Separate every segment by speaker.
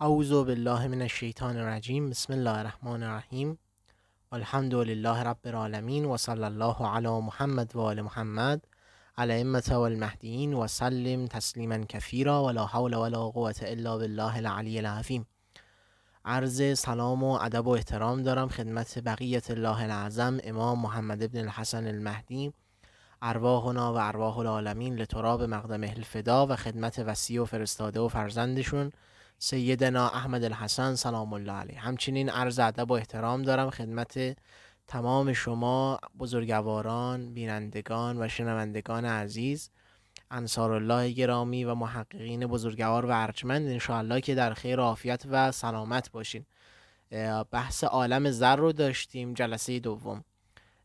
Speaker 1: اعوذ بالله من الشیطان الرجیم. بسم الله الرحمن الرحیم. الحمد لله رب العالمین و صلی الله علی محمد و آل محمد الائمة والمهدیین و سلم تسلیما کثیرا ولا حول ولا قوة الا بالله العلی العظیم. عرض سلام و ادب و احترام دارم خدمت بقیت الله الاعظم امام محمد ابن الحسن المهدی، ارواحنا و ارواح العالمین لتراب مقدمه الفدا، و خدمت وصی و فرستاده و فرزندشون سیدنا احمد الحسن سلام الله علیه. همچنین عرض ادب و احترام دارم خدمت تمام شما بزرگواران، بینندگان و شنوندگان عزیز، انصار الله گرامی و محققین بزرگوار و ارجمند، انشاءالله که در خیر و عافیت و سلامت باشین. بحث عالم زر رو داشتیم، جلسه دوم.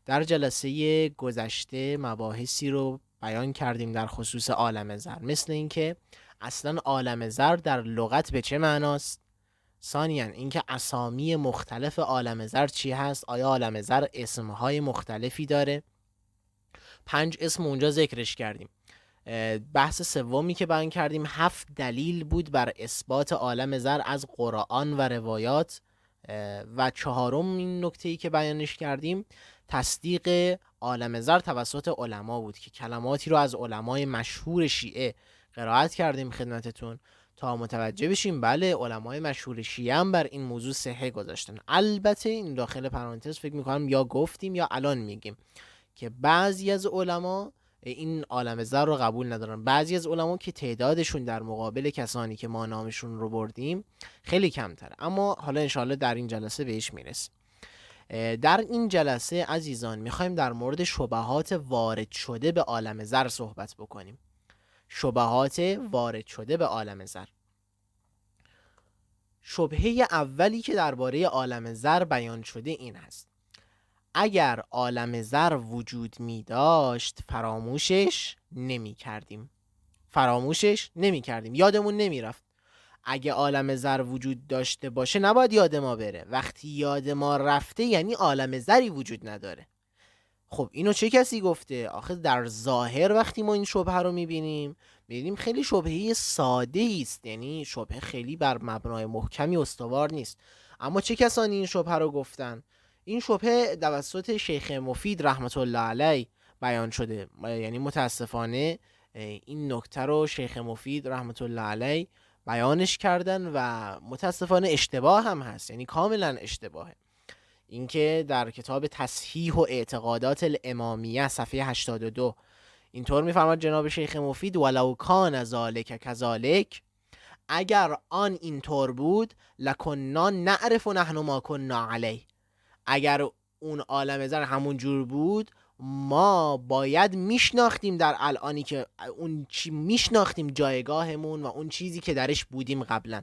Speaker 1: در جلسه گذشته مباحثی رو بیان کردیم در خصوص عالم زر، مثل اینکه اصلا عالم زر در لغت به چه معناست، ثانیاً اینکه اسامی مختلف عالم زر چی هست، آیا عالم زر اسمهای مختلفی داره. 5 اسم اونجا ذکرش کردیم. بحث سومی که بیان کردیم 7 دلیل بود بر اثبات عالم زر از قرآن و روایات، و چهارم این نکته‌ای که بیانش کردیم تصدیق عالم زر توسط علما بود که کلماتی رو از علمای مشهور شیعه قرائت کردیم خدمتتون تا متوجه بشیم بله علمای مشهور شیعه هم بر این موضوع صحه گذاشتن. البته این داخل پرانتز فکر میکنم یا گفتیم یا الان میگیم که بعضی از علما این عالم زر رو قبول ندارن. بعضی از علما که تعدادشون در مقابل کسانی که ما نامشون رو بردیم خیلی کمتره، اما حالا انشاءالله در این جلسه بهش میرسیم. در این جلسه عزیزان میخوایم در مورد شبهات وارد شده به عالم زر صحبت بکنیم. شبهات وارد شده به عالم زر. شبهه اولی که درباره عالم زر بیان شده این است: اگر عالم زر وجود می داشت فراموشش نمی کردیم. فراموشش نمی کردیم، یادمون نمی رفت. اگه عالم زر وجود داشته باشه نباید یاد ما بره. وقتی یاد ما رفته یعنی عالم زری وجود نداره. خب اینو چه کسی گفته؟ آخه در ظاهر وقتی ما این شبهه رو میبینیم خیلی شبهه ساده است، یعنی شبهه خیلی بر مبنای محکمی استوار نیست. اما چه کسانی این شبهه رو گفتن؟ این شبهه توسط شیخ مفید رحمت الله علیه بیان شده، یعنی متاسفانه این نکته رو شیخ مفید رحمت الله علیه بیانش کردن و متاسفانه اشتباه هم هست، یعنی کاملا اشتباهه. اینکه در کتاب تصحیح و اعتقادات الامامیه صفحه 82 اینطور میفرماد جناب شیخ مفید: ولو کان ذالک کذالک، اگر آن اینطور بود لکننا نعرف نحن ما کنا علیه، اگر اون عالم زر همون جور بود ما باید میشناختیم در الانی که اون چی میشناختیم جایگاهمون و اون چیزی که درش بودیم قبلا،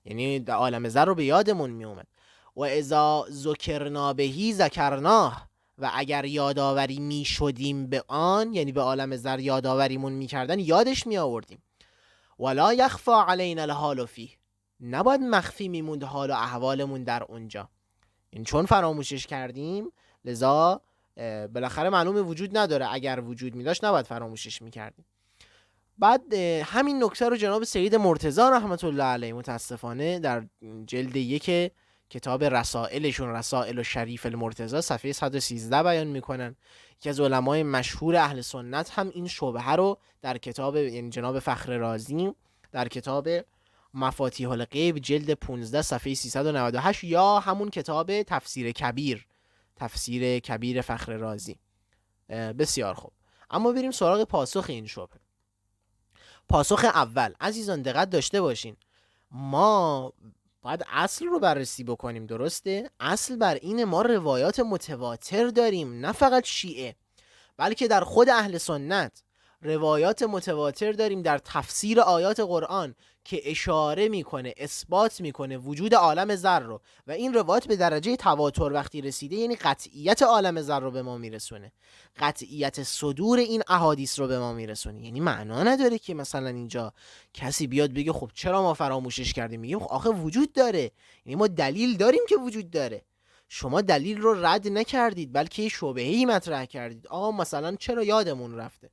Speaker 1: یعنی در عالم زر رو به یادمون میومد. و اذا ذکرنا بهی ذکرناه، و اگر یادآوری می شدیم به آن، یعنی به عالم زر یادآوریمون میکردن یادش می آوردیم. ولا یخفى علینا الحال فیه، نباید مخفی میموند حال و احوالمون در اونجا. این چون فراموشش کردیم لذا بالاخره معلومه وجود نداره، اگر وجود می داشت نباید فراموشش میکردیم. بعد همین نکته رو جناب سید مرتضی رحمت الله علیه متاسفانه در جلد 1 کتاب رسائلشون، رسائل شریف المرتضی، صفحه 113 بیان میکنن. یکی از علمای مشهور اهل سنت هم این شبهه رو در کتاب، یعنی جناب فخر رازی در کتاب مفاتیح الغیب جلد 15 صفحه 398 یا همون کتاب تفسیر کبیر، تفسیر کبیر فخر رازی. بسیار خوب، اما بریم سراغ پاسخ این شبهه. پاسخ اول، عزیزان دقت داشته باشین، ما باید اصل رو بررسی بکنیم، درسته؟ اصل بر اینه ما روایات متواتر داریم، نه فقط شیعه بلکه در خود اهل سنت روایات متواتر داریم در تفسیر آیات قرآن که اشاره میکنه، اثبات میکنه وجود عالم زر رو، و این روایات به درجه تواتر وقتی رسیده یعنی قطعیت عالم زر رو به ما میرسونه، قطعیت صدور این احادیث رو به ما میرسونه. یعنی معنا نداره که مثلا اینجا کسی بیاد بگه خب چرا ما فراموشش کردیم. میگیم خب آخه وجود داره، یعنی ما دلیل داریم که وجود داره. شما دلیل رو رد نکردید بلکه شبهه‌ای مطرح کردید، آقا مثلا چرا یادمون رفته.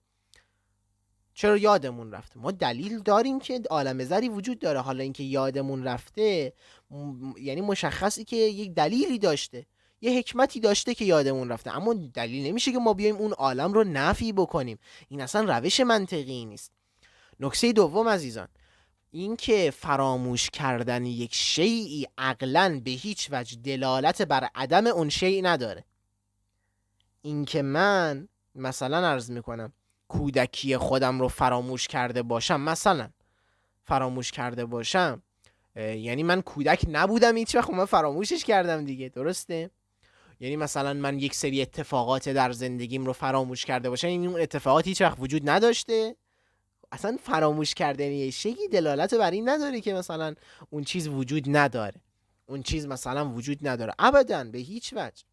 Speaker 1: چرا یادمون رفته؟ ما دلیل داریم که عالم زری وجود داره. حالا اینکه یادمون رفته یعنی مشخصی که یک دلیلی داشته، یه حکمتی داشته که یادمون رفته، اما دلیل نمیشه که ما بیایم اون عالم رو نفی بکنیم. این اصلا روش منطقی نیست. نکته دوم عزیزان، این که فراموش کردن یک شیئی عقلاً به هیچ وجه دلالت بر عدم اون شیء نداره. این که من مثلا عرض میکنم کودکی خودم رو فراموش کرده باشم، مثلا فراموش کرده باشم، یعنی من کودک نبودم هیچ وقت، من فراموشش کردم دیگه، درسته؟ یعنی مثلا من یک سری اتفاقات در زندگیم رو فراموش کرده باشم، یعنی اون اتفاقات هیچ وقت وجود نداشته. اصلا فراموش کردن یه شیء دلالت بر این نداره که مثلا اون چیز وجود نداره، اون چیز مثلا وجود نداره، ابدا به هیچ وجه.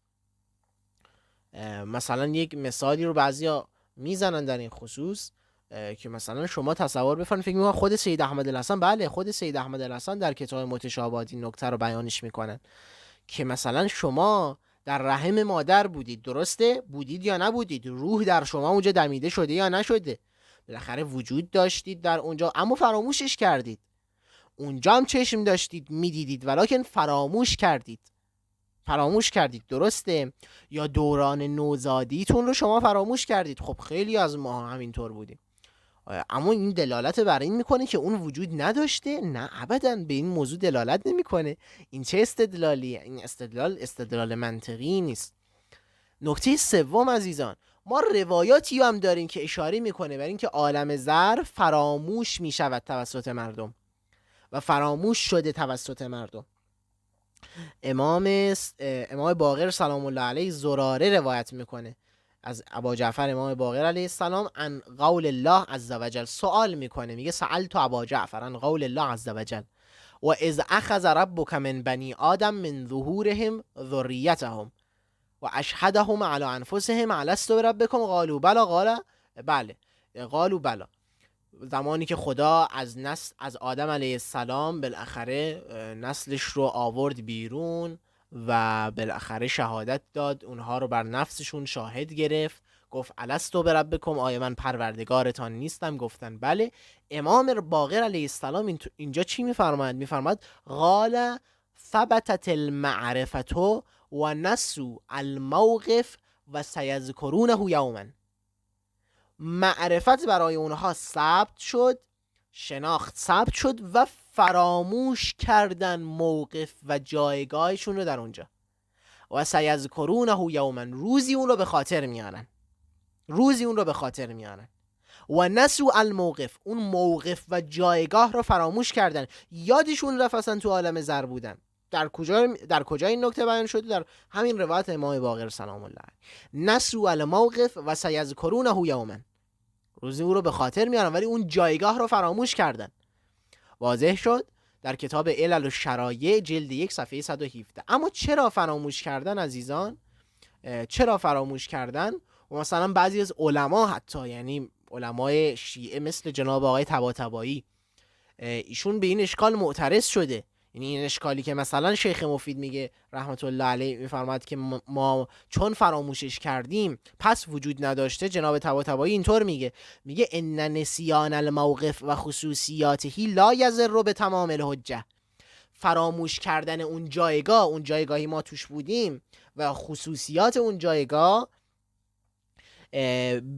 Speaker 1: مثلا یک مثالی رو بعضیا میزنن در این خصوص که مثلا شما تصور بفرمایید، فکر می‌کنم خود سید احمد الحسن، بله خود سید احمد الحسن در کتاب متشابهات این نکته رو بیانش میکنن که مثلا شما در رحم مادر بودید، درسته؟ بودید یا نبودید؟ روح در شما اونجا دمیده شده یا نشده؟ بالاخره وجود داشتید در اونجا، اما فراموشش کردید. اونجا هم چشم داشتید میدیدید، ولکن فراموش کردید، درسته؟ یا دوران نوزادیتون رو شما فراموش کردید. خب خیلی از ما همینطور بودیم، اما این دلالت بر این میکنه که اون وجود نداشته؟ نه ابدا، به این موضوع دلالت نمیکنه. این چه استدلالیه؟ این استدلال منطقی نیست. نکته سوم عزیزان، ما روایاتی هم داریم که اشاره میکنه بر این که عالم زر فراموش میشود توسط مردم و فراموش شده توسط مردم. امام باقر سلام الله علیه زراره روایت میکنه از ابا جعفر امام باقر علیه السلام عن قول الله عز وجل، سوال میکنه، میگه سألت ابا جعفر عن قول الله عز وجل و اذ اخذ ربک من بنی آدم من ظهورهم ذریتهم و اشهدهم علی انفسهم الست بربکم قالوا بلی قالوا بلی. زمانی که خدا از آدم علیه السلام بالاخره نسلش رو آورد بیرون و بالاخره شهادت داد، اونها رو بر نفسشون شاهد گرفت، گفت الست بربکم، آیا من پروردگارتان نیستم؟ گفتن بله. امام باقر علیه السلام اینجا چی میفرماید؟ میفرماید قال ثبتت المعرفت و نسوا الموقف و سیذکرونه یوما. معرفت برای اونها ثبت شد، شناخت ثبت شد و فراموش کردن موقف و جایگاهشون رو در اونجا. و سیذکرونه یوما، روزی اون رو به خاطر میارن. و نسوا الموقف، اون موقف و جایگاه رو فراموش کردن، یادشون رفت اصلا تو عالم زر بودن. در کجا این نکته بیان شده؟ در همین روایت امام باقر سلام الله علیه. نسوا الموقف و سیذکرونه یوما، روزی اون رو به خاطر میارن ولی اون جایگاه رو فراموش کردن. واضح شد در کتاب علل الشرایع جلد 1 صفحه 117. اما چرا فراموش کردن عزیزان؟ چرا فراموش کردن؟ و مثلا بعضی از علما، حتی یعنی علمای شیعه مثل جناب آقای طباطبایی، ایشون به این اشکال معترض شده. یعنی این اشکالی که مثلا شیخ مفید میگه رحمت الله علیه، میفرماد که ما چون فراموشش کردیم پس وجود نداشته، جناب طباطبایی اینطور میگه ان نسیان الموقف و خصوصیاته لا یضر به تمام الحجه. فراموش کردن اون جایگاهی ما توش بودیم و خصوصیات اون جایگاه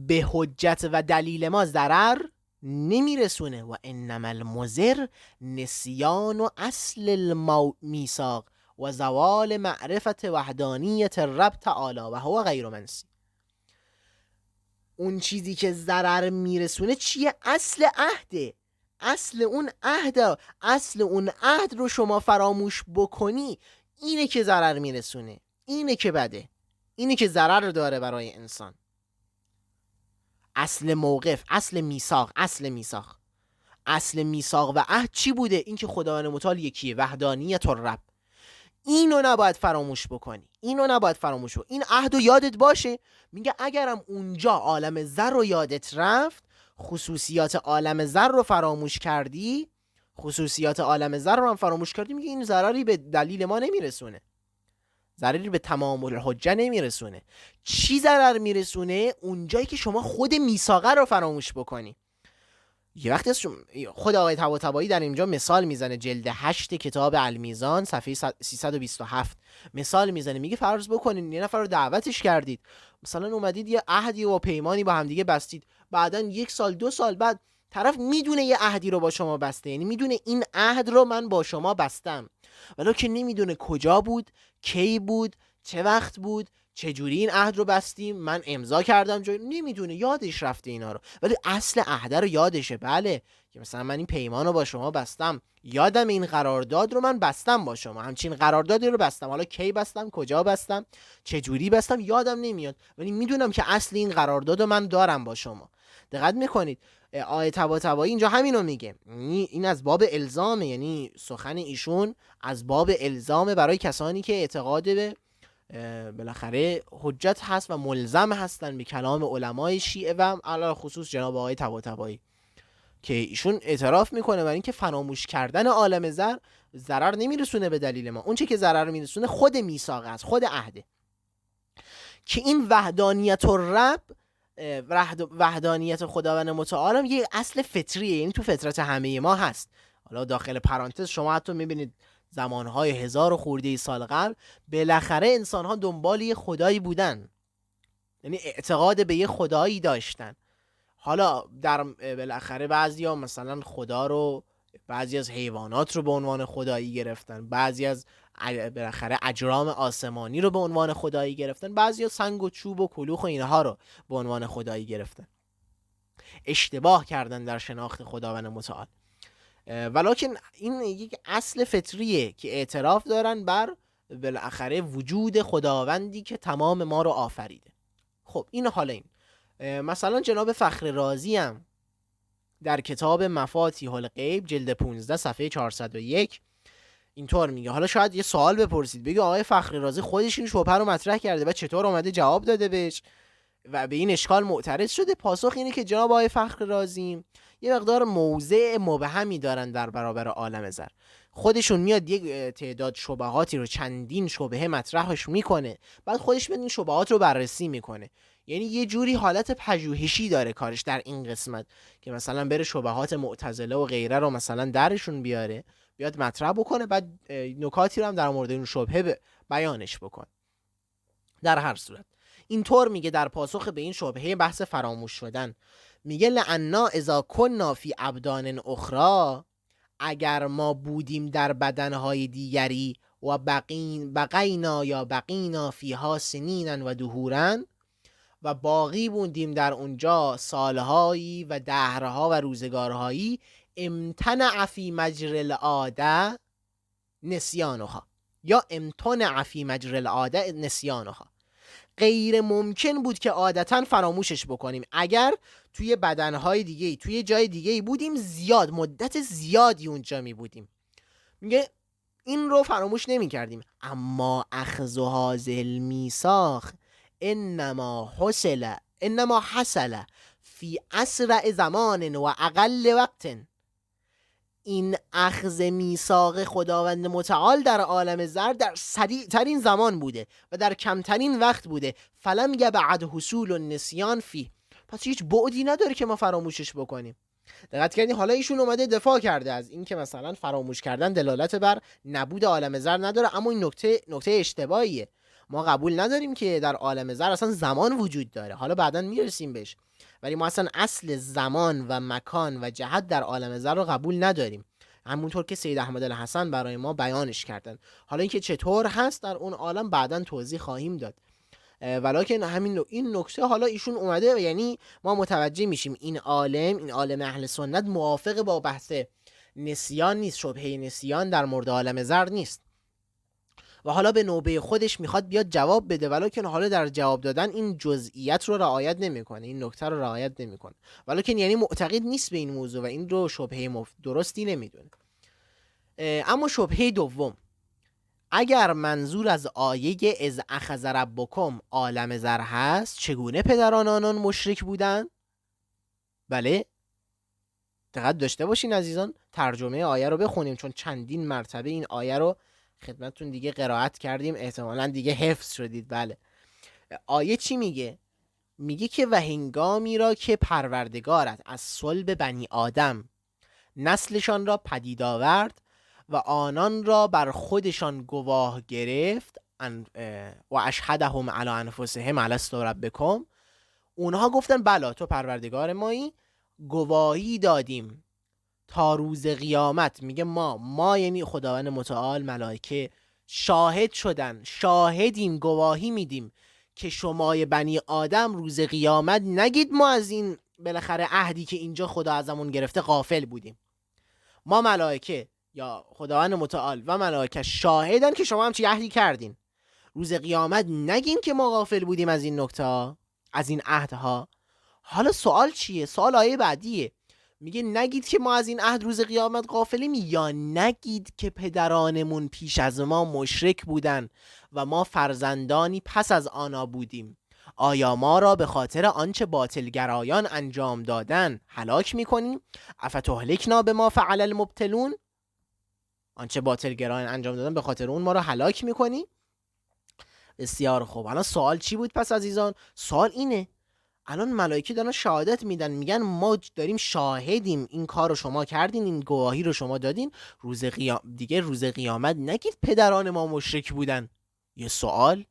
Speaker 1: به حجت و دلیل ما ضرر نمیرسونه. و انما المضر نسیان و اصل المیثاق و زوال معرفت وحدانیت الرب تعالی و هو غیر منسی. اون چیزی که ضرر میرسونه چیه؟ اصل عهده، اصل اون عهد رو شما فراموش بکنی، اینه که ضرر میرسونه، اینه که بده، اینه که ضرر داره برای انسان. اصل موقف، اصل میثاق و عهد چی بوده؟ این که خداوند متعال یکیه، وحدانیت الرب. اینو نباید فراموش بکنی، این عهد رو یادت باشه. میگه اگرم اونجا عالم زر رو یادت رفت، خصوصیات عالم زر رو فراموش کردی، میگه این ضرری به دلیل ما نمیرسونه، ضرری به تمام الحجه نمیرسونه. چی ضرر میرسونه؟ اونجایی که شما خود میثاقه رو فراموش بکنی. یه وقتی خود آقای طباطبایی در اینجا مثال میزنه، جلد 8 کتاب المیزان صفحه 327 مثال میزنه، میگه فرض بکنین یه نفر رو دعوتش کردید، مثلا اومدید یه عهدی و پیمانی با هم دیگه بستید، بعدن 1 سال 2 سال بعد طرف میدونه یه عهدی رو با شما بسته، یعنی میدونه این عهد رو من با شما بستم، ولی که نمیدونه کجا بود، کی بود، چه وقت بود، چه جوری این عهد رو بستیم، من امضا کردم جای، نمیدونه، یادش رفته اینا رو، ولی اصل عهد رو یادشه. بله که مثلا من این پیمان رو با شما بستم، یادم این قرارداد رو من بستم با شما، همچین قراردادی رو بستم، حالا کی بستم، کجا بستم، چه جوری بستم یادم نمیاد، ولی میدونم که اصل این قرارداد رو من دارم با شما. دقت میکنید آیه طباطبایی اینجا همینو میگه، این از باب الزامه، یعنی سخن ایشون از باب الزامه برای کسانی که اعتقاد به بالاخره حجت هست و ملزم هستن به کلام علمای شیعه و علی خصوص جناب آقای طباطبایی، که ایشون اعتراف میکنه برای اینکه فراموش کردن عالم زر ضرر نمیرسونه به دلیل ما، اون چه که ضرر میرسونه خود میثاق است، خود عهده، که این وحدانیت الرب، وحدانیت خداوند متعال هم یه اصل فطریه، یعنی تو فطرت همه ما هست. حالا داخل پرانتز شما حتی میبینید زمانهای 1000 و خورده سال قبل بالاخره انسانها دنبال یه خدایی بودن، یعنی اعتقاد به یه خدایی داشتن. حالا در بالاخره بعضیا مثلا خدا رو، بعضی از حیوانات رو به عنوان خدایی گرفتن، بعضی از بالاخره اجرام آسمانی رو به عنوان خدایی گرفتن، بعضیا سنگ و چوب و کلوخ و اینها رو به عنوان خدایی گرفتن، اشتباه کردن در شناخت خداوند متعال. ولکن این یک اصل فطریه که اعتراف دارن بر بالاخره وجود خداوندی که تمام ما رو آفریده. خب این حالا این مثلا جناب فخر رازی هم در کتاب مفاتیح الغیب جلد 15 صفحه 401 اینطور میگه. حالا شاید یه سوال بپرسید، بگه آقای فخر رازی خودش این شبهه رو مطرح کرده و چطور اومده جواب داده بهش و به این اشکال معترض شده؟ پاسخ اینه که جناب آقای فخر رازی یه مقدار موضع مبهمی دارن در برابر عالم زر، خودشون میاد یک تعداد شبهاتی رو، چندین شبهه مطرحش میکنه، بعد خودش میاد این شبهات رو بررسی میکنه، یعنی یه جوری حالت پژوهشی داره کارش در این قسمت که مثلا بره شبهات معتزله و غیره رو مثلا درشون بیاره، بیاد مطرح بکنه، بعد نکاتی رو هم در مورد اون شبهه بیانش بکنه. در هر صورت اینطور میگه در پاسخ به این شبهه بحث فراموش شدن، میگه لعنا اذا كنا فی ابدان اخرى، اگر ما بودیم در بدنهای دیگری، و بقینا یا بقینا فیها سنینا و دهورا، و باقی بودیم در اونجا سالهایی و دهرها و روزگارهایی، امتنع فی مجرى العاده نسیانها، یا امتنع فی مجرى العاده نسیانها، غیر ممکن بود که عادتا فراموشش بکنیم اگر توی بدنهای دیگه، توی جای دیگه بودیم، زیاد مدت زیادی اونجا می بودیم، میگه این رو فراموش نمی کردیم. اما اخذ هذا المیثاق انما حصل فی اسرع زمان و اقل وقت، این اخذ میثاق خداوند متعال در عالم زر در سریع ترین زمان بوده و در کمترین وقت بوده، فلم یبعد حصول النسیان فی، پس هیچ بعدی نداره که ما فراموشش بکنیم. دقت کردین؟ حالا ایشون اومده دفاع کرده از این که مثلا فراموش کردن دلالت بر نبود عالم زر نداره، اما این نکته اشتباهیه. ما قبول نداریم که در عالم زر اصلا زمان وجود داره، حالا بعداً میرسیم بهش، ولی ما اصلا اصل زمان و مکان و جهت در عالم زر رو قبول نداریم، همونطور که سید احمد الحسن برای ما بیانش کردن. حالا اینکه چطور هست در اون عالم بعداً توضیح خواهیم داد، ولکن این نکته حالا ایشون اومده، یعنی ما متوجه میشیم این عالم اهل سنت موافق با بحث نسیان نیست، شبهه نسیان در مورد عالم زر نیست، و حالا به نوبه خودش میخواد بیاد جواب بده، ولکن حالا در جواب دادن این جزئیات رو رعایت نمیکنه، این نکته رو رعایت نمیکنه، ولکن یعنی معتقد نیست به این موضوع و این رو شبهه درستی نمیدونه. اما شبهه دوم، اگر منظور از آیه از اخذ ربکم عالم زر هست، چگونه پدران آنان مشرک بودند؟ بله، دقت داشته باشین عزیزان، ترجمه آیه رو بخونیم، چون چندین مرتبه این آیه رو خدمتتون دیگه قرائت کردیم، احتمالاً دیگه حفظ شدید. بله، آیه چی میگه؟ میگه که و هنگامی را که پروردگارت از صلب بنی آدم نسلشان را پدید آورد و آنان را بر خودشان گواه گرفت و اشهدهم علی انفسهم الست ربکم، اونها گفتن بلا تو پروردگار مایی، گواهی دادیم تا روز قیامت. میگه ما یعنی خداوند متعال، ملائکه شاهد شدن، شاهدیم، گواهی میدیم که شمای بنی آدم روز قیامت نگید ما از این بالاخره عهدی که اینجا خدا ازمون گرفته غافل بودیم. ما ملائکه یا خداوند متعال و ملائکه شاهدن که شما هم چی عهدی کردین. روز قیامت نگین که ما غافل بودیم از این نکته، از این عهدها. حالا سوال چیه؟ سوال آیه بعدیه، میگه نگید که ما از این عهد روز قیامت غافلیم، یا نگید که پدرانمون پیش از ما مشرک بودن و ما فرزندانی پس از آنها بودیم. آیا ما را به خاطر آنچه باطلگرایان انجام دادن هلاک میکنیم؟ افتهلکنا بما فعل المبطلون، آنچه باطلگرایان انجام دادن به خاطر اون ما را هلاک میکنی؟ بسیار خوب. الان سوال چی بود پس عزیزان؟ سوال اینه، الان ملائکه دارن شهادت میدن، میگن ما داریم شاهدیم این کار رو شما کردین، این گواهی رو شما دادین، دیگه روز قیامت نگید پدران ما مشرک بودن. یه سوال،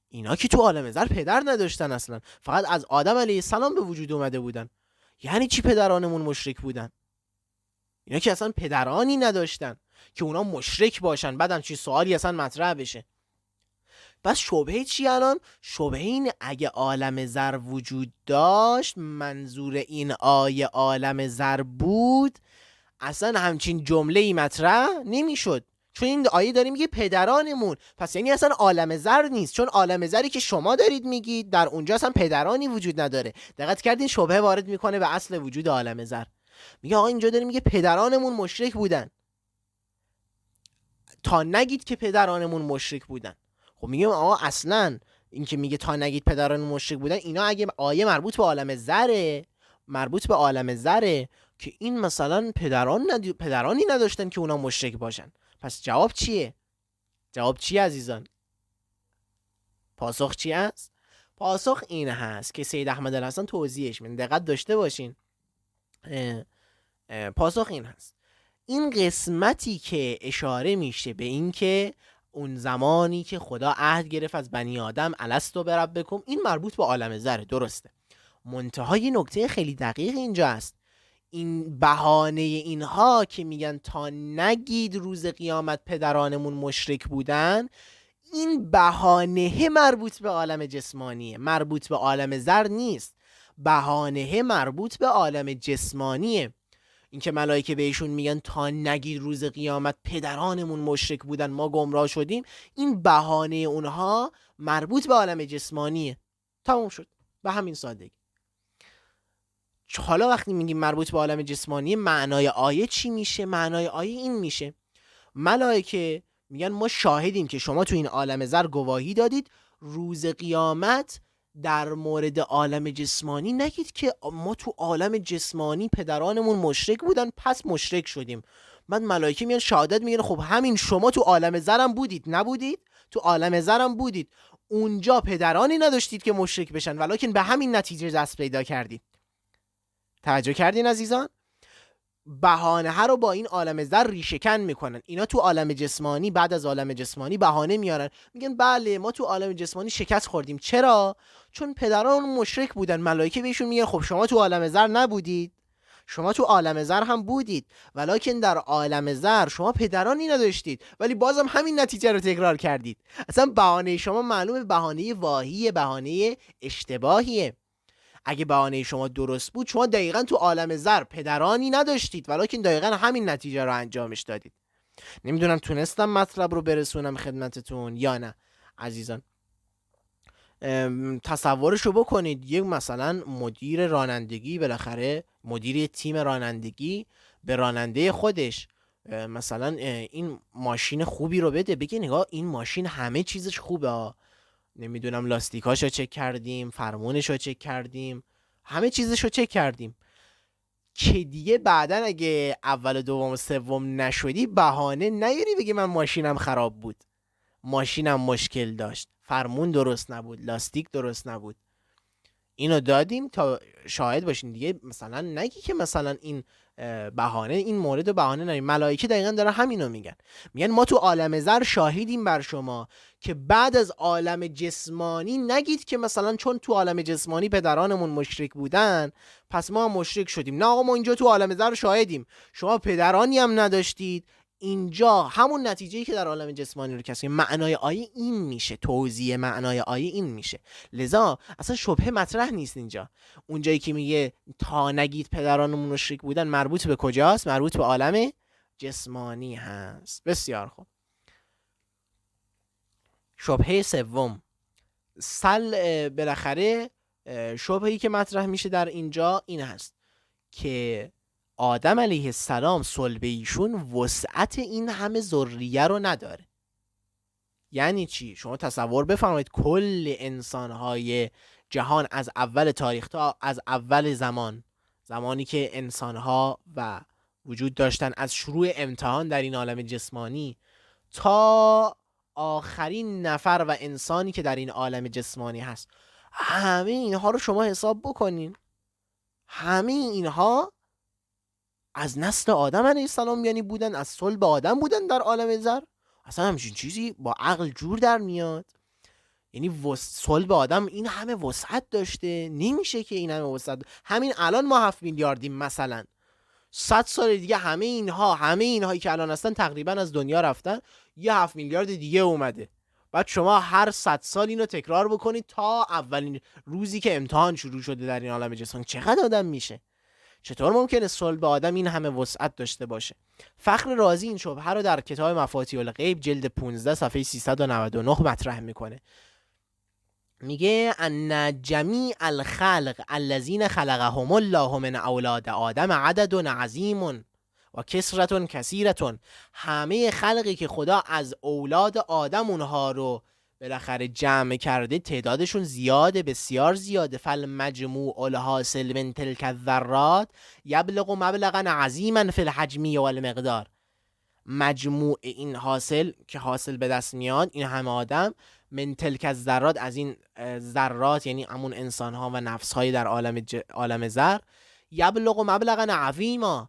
Speaker 1: اینا که تو عالم زر پدر نداشتن اصلا، فقط از آدم علیه السلام به وجود اومده بودن. یعنی چی پدرانمون مشرک بودن؟ اینا که اصلا پدرانی نداشتن که اونا مشرک باشن، بعدم چی سوالی اصلا مطرح بشه. بس شبهه چی الان؟ شبهه اینه اگه عالم زر وجود داشت، منظور این آیه عالم زر بود، اصلا همچین جمله ای مطرح نمیشد، چون این آیه داره میگه پدرانمون، پس یعنی اصلا عالم زر نیست، چون عالم زری که شما دارید میگید در اونجا اصلا پدرانی وجود نداره. دقت کردین؟ شبهه وارد میکنه به اصل وجود عالم زر. میگه آقا اینجا داره میگه پدرانمون مشرک بودن، تا نگید که پدرانمون مشرک بودن. خب میگم آقا اصلا این که میگه تا نگید پدران مشرک بودن، اینا اگه آیه مربوط به عالم زره که این مثلا پدرانی نداشتن که اونا مشرک باشن، پس جواب چیه؟ جواب چیه عزیزان؟ پاسخ چی است؟ پاسخ این هست که سید احمد الحسن توضیحش میده، دقت داشته باشین. پاسخ این هست، این قسمتی که اشاره میشه به این که اون زمانی که خدا عهد گرفت از بنی آدم الستو بربکم، این مربوط به عالم زره، درسته. منتهای نکته خیلی دقیق اینجا است، این بهانه اینها که میگن تا نگید روز قیامت پدرانمون مشرک بودن، این بهانه مربوط به عالم جسمانیه، مربوط به عالم زر نیست. بهانه مربوط به عالم جسمانیه. این که ملائکه بهشون میگن تا نگید روز قیامت پدرانمون مشرک بودن ما گمراه شدیم، این بهانه اونها مربوط به عالم جسمانیه. تموم شد، به همین سادگی. حالا وقتی میگیم مربوط به عالم جسمانیه، معنای آیه چی میشه؟ معنای آیه این میشه، ملائکه میگن ما شاهدیم که شما تو این عالم زر گواهی دادید، روز قیامت در مورد عالم جسمانی نگید که ما تو عالم جسمانی پدرانمون مشرک بودن پس مشرک شدیم. بعد ملائکه میان شهادت میگن خب همین شما تو عالم زرم بودید، نبودید؟ تو عالم زرم بودید، اونجا پدرانی نداشتید که مشرک بشن، ولکن به همین نتیجه دست پیدا کردید. توجه کردین عزیزان؟ بهانه ها رو با این عالم زر ریشه‌کن میکنن. اینا تو عالم جسمانی، بعد از عالم جسمانی بهانه میارن، میگن بله ما تو عالم جسمانی شکست خوردیم. چرا؟ چون پدران مشرک بودن. ملائکه بهشون میگن خب شما تو عالم زر نبودید؟ شما تو عالم زر هم بودید، ولکن در عالم زر شما پدرانی نداشتید، ولی بازم همین نتیجه رو تکرار کردید. اصلا بهانه شما معلومه بهانه واهیه، بهانه اشتباهیه. اگه بهانه شما درست بود، شما دقیقاً تو عالم زر پدرانی نداشتید، ولکن دقیقاً همین نتیجه رو انجامش دادید. نمیدونم تونستم مطلب رو برسونم خدمتتون یا نه عزیزان. تصورشو بکنید، یک مثلا مدیر رانندگی، بالاخره مدیر تیم رانندگی به راننده خودش مثلا این ماشین خوبی رو بده، بگه نگاه این ماشین همه چیزش خوبه، نمیدونم لاستیکاشو چک کردیم، فرمونشو چک کردیم، همه چیزشو چک کردیم، که دیگه بعدن اگه اول و دوم و سوم نشدی بهانه نیاری بگی من ماشینم خراب بود، ماشینم مشکل داشت، فرمون درست نبود، لاستیک درست نبود. اینو دادیم تا شاهد باشین دیگه. مثلا نگی که مثلا این بهانه، این مورد بهانه نگی. ملائکه دقیقاً دارن همینو میگن ما تو عالم زر شاهدیم بر شما که بعد از عالم جسمانی نگید که مثلا چون تو عالم جسمانی پدرانمون مشرک بودن پس ما هم مشرک شدیم. نه آقا، ما اینجا تو عالم زر شاهدیم شما پدرانی هم نداشتید. اینجا همون نتیجه‌ای که در عالم جسمانی رو کسی، معنای آیه این میشه، توضیح معنای آیه این میشه. لذا اصلا شبهه مطرح نیست اینجا. اونجایی که میگه تا نگید پدرانمون مشرک بودن مربوط به کجاست؟ مربوط به عالم جسمانی هست. بسیار خوب. شبهه سوم، بالاخره شبهه‌ای که مطرح میشه در اینجا این هست که آدم علیه السلام صلب ایشون وسعت این همه ذریه رو نداره. یعنی چی؟ شما تصور بفرمایید کل انسانهای جهان از اول تاریخ تا از اول زمانی که انسانها و وجود داشتن، از شروع امتحان در این عالم جسمانی تا آخرین نفر و انسانی که در این عالم جسمانی هست، همه اینها رو شما حساب بکنین، همه اینها از نسل آدم علیه السلام یعنی بودن، از صلب آدم بودن در عالم زر. اصلا همچین چیزی با عقل جور در میاد؟ یعنی صلب آدم این همه وسعت داشته؟ نمیشه که این همه وسعت. همین الان ما 7 میلیاردیم، مثلا 100 سال دیگه همه اینهایی که الان هستن تقریبا از دنیا رفتن، یه 7 میلیارد دیگه اومده. بعد شما هر 100 سال اینو تکرار بکنید تا اولین روزی که امتحان شروع شده در این عالم جسمانی، چقدر آدم میشه؟ چطور ممکنه صلب آدم این همه وسعت داشته باشه؟ فخر رازی این شبهه رو در کتاب مفاتیح الغیب جلد 15 صفحه 399 مطرح میکنه. میگه ان جمیع الخلق الذین خلقهم الله من اولاد آدم عدد عظیم و کثرت کثیرة، همه خلقی که خدا از اولاد آدم اونها رو بالاخره جمع کرده تعدادشون زیاده، بسیار زیاده. فالمجموع الحاصل من تلک الذرات یبلغ مبلغا عظیما فی الحجم والمقدار. مجموع این حاصل که حاصل به دست میاد، این همه آدم، من تلک الذرات، از این ذرات یعنی همون انسان ها و نفس های در عالم ذر، یبلغ مبلغا عظیما،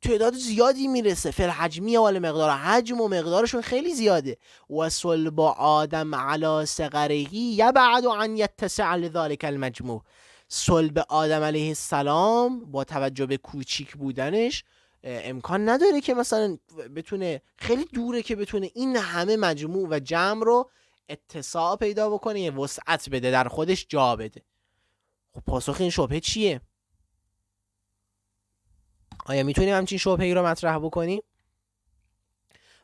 Speaker 1: تعداد زیادی میرسه. فی الحجمی و مقدار، حجم و مقدارشون خیلی زیاده. و صلب آدم علی صغره یبعد عن یتسع لذلک المجموع، صلب آدم علیه السلام با توجه به کوچیک بودنش امکان نداره که مثلا بتونه، خیلی دوره که بتونه این همه مجموع و جمع رو اتساع پیدا بکنه، یه وسعت بده، در خودش جا بده. خب پاسخ این شبهه چیه؟ آیا میتونیم همچین شبهه‌ای رو مطرح بکنیم؟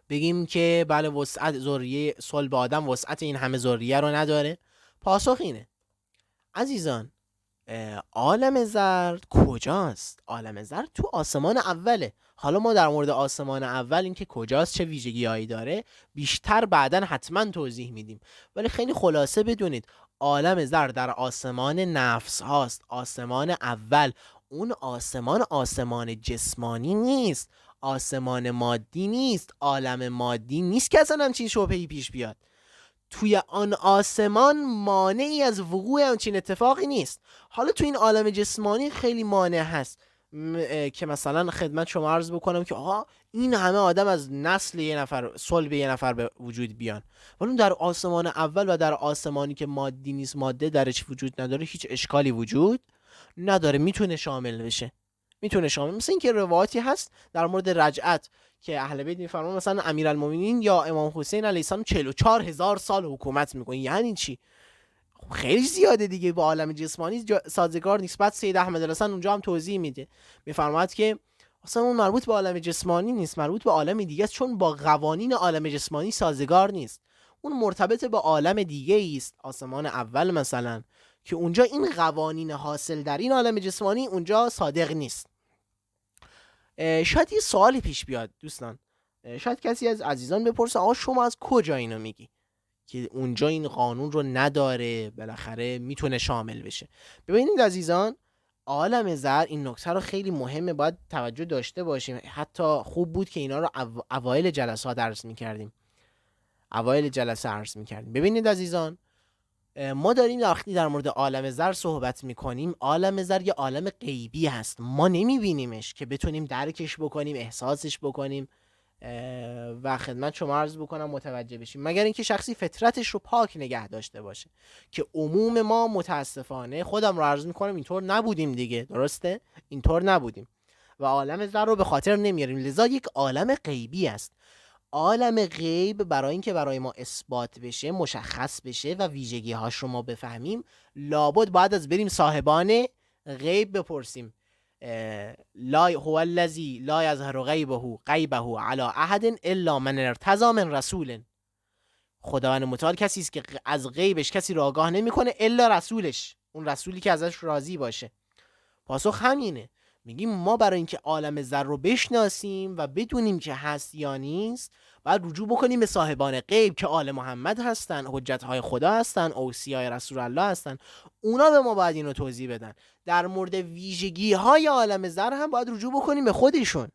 Speaker 1: بگیم که بله وسعت ذریه صلب آدم وسعت این همه ذریه رو نداره؟ پاسخ اینه عزیزان، عالم زر کجاست؟ عالم زر تو آسمان اوله. حالا ما در مورد آسمان اول، این که کجاست، چه ویژگی‌هایی داره، بیشتر بعداً حتما توضیح میدیم. ولی خیلی خلاصه بدونید عالم زر در آسمان نفس هاست، آسمان اول. اون آسمان جسمانی نیست، آسمان مادی نیست، عالم مادی نیست که اصلا همچین شبهه‌ای پیش بیاد. توی آن آسمان مانعی از وقوع همچین اتفاقی نیست. حالا توی این عالم جسمانی خیلی مانع هست که مثلا خدمت شما عرض بکنم که آقا این همه آدم از نسل یه نفر، صلب یه نفر به وجود بیان، ولی در آسمان اول و در آسمانی که مادی نیست، ماده درش وجود نداره، هیچ اشکالی وجود نداره، میتونه شامل بشه. مثل این که روایتی هست در مورد رجعت که اهل بیت میفرمان مثلا امیرالمومنین یا امام حسین علیه السلام 44,000 سال حکومت میکنه. یعنی چی؟ خیلی زیاده دیگه، با عالم جسمانی سازگار نیست. بعد سید احمد الحسن اونجا هم توضیح میده، میفرماد که اصلا اون مربوط به عالم جسمانی نیست، مربوط به عالم دیگه است، چون با قوانین عالم جسمانی سازگار نیست. اون مرتبط به عالم دیگه است، آسمان اول مثلا، که اونجا این قوانین حاصل در این عالم جسمانی اونجا صادق نیست. شاید یه سوالی پیش بیاد دوستان، شاید کسی از عزیزان بپرسه آقا شما از کجا اینو میگی که اونجا این قانون رو نداره، بالاخره میتونه شامل بشه؟ ببینید عزیزان، عالم زر، این نکته رو خیلی مهمه، باید توجه داشته باشیم. حتی خوب بود که اینا رو اوایل جلسات عرض میکردیم. ببینید عزیزان، ما داریم وقتی در مورد عالم زر صحبت میکنیم، عالم زر یه عالم غیبی هست، ما نمیبینیمش که بتونیم درکش بکنیم، احساسش بکنیم و خدمت شما عرض بکنم متوجه بشیم، مگر اینکه شخصی فطرتش رو پاک نگه داشته باشه، که عموم ما متاسفانه خودم رو عرض میکنم اینطور نبودیم دیگه. درسته؟ اینطور نبودیم و عالم زر رو به خاطر نمیاریم، لذا یک عالم غیبی است. عالم غیب برای اینکه برای ما اثبات بشه، مشخص بشه و ویژگی هاش رو ما بفهمیم، لابد باید از بریم صاحبان غیب بپرسیم. لا هو الذی لا یظهر غیبه علی احد الا من ارتضی من رسول. خداوند متعال کسی است که از غیبش کسی را آگاه نمیکنه الا رسولش، اون رسولی که ازش راضی باشه. پاسخ همینه، میگیم ما برای اینکه عالم زر رو بشناسیم و بدونیم که هست یا نیست، باید رجوع بکنیم به صاحبان غیب که آل محمد هستن، حجتهای خدا هستن، اوصیای رسول الله هستن. اونا به ما باید اینو توضیح بدن. در مورد ویژگی های عالم زر هم باید رجوع بکنیم به خودشون.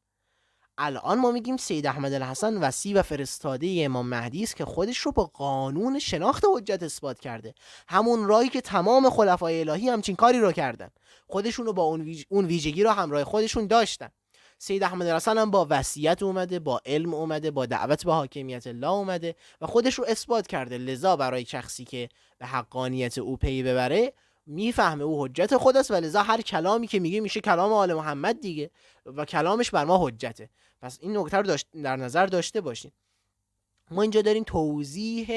Speaker 1: الان ما میگیم سید احمد الحسن وصی و فرستاده امام مهدی است که خودش رو با قانون شناخت حجت اثبات کرده، همون راهی که تمام خلفای الهی همچین کاری رو کردن، خودشون رو با اون ویژگی رو همراه خودشون داشتن. سید احمد الحسن هم با وصیت اومده، با علم اومده، با دعوت به حاکمیت الله اومده و خودش رو اثبات کرده. لذا برای شخصی که به حقانیت او پی ببره، میفهمه او حجت خداست و لذا هر کلامی که میگه میشه کلام آل محمد دیگه و کلامش بر ما حجته. پس این نکته رو در نظر داشته باشین. ما اینجا داریم توضیح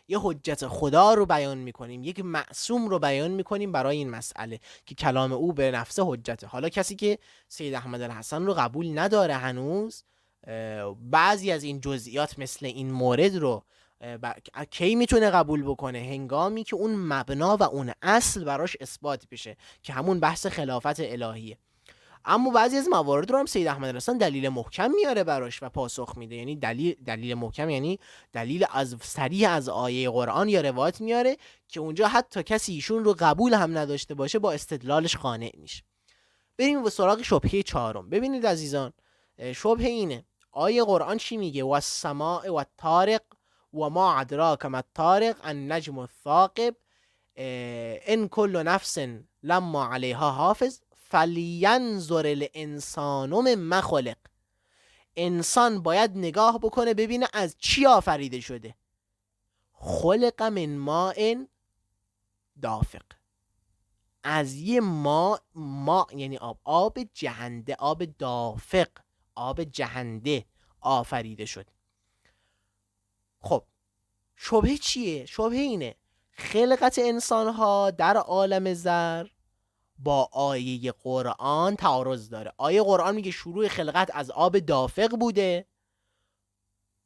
Speaker 1: یه حجت خدا رو بیان میکنیم، یک معصوم رو بیان میکنیم برای این مسئله که کلام او به نفس حجته. حالا کسی که سید احمد الحسن رو قبول نداره هنوز، بعضی از این جزئیات مثل این مورد رو کی میتونه قبول بکنه؟ هنگامی که اون مبنا و اون اصل براش اثبات بشه که همون بحث خلافت الهیه. اما بعضی از موارد رو هم سید احمد الحسن دلیل محکم میاره براش و پاسخ میده. یعنی دلیل محکم یعنی دلیل از صریح از آیه قرآن یا روایت میاره که اونجا حتی کسی ایشون رو قبول هم نداشته باشه با استدلالش قانع میشه. بریم به سراغ شبهه چهارم. ببینید عزیزان، شبهه اینه، آیه قرآن چی میگه؟ و السماء و الطارق و ما ادراک ما الطارق النجم الثاقب ان کل نفس لما علیها حافظ فلینظر الانسان مما خلق. انسان باید نگاه بکنه ببینه از چی آفریده شده. خلق من ماء دافق، از یه ما یعنی آب جهنده، آب دافق، آب جهنده آفریده شد. خب شبهه چیه؟ شبهه اینه خلقت انسان‌ها در عالم زر با آیه قرآن تعارض داره. آیه قرآن میگه شروع خلقت از آب دافق بوده.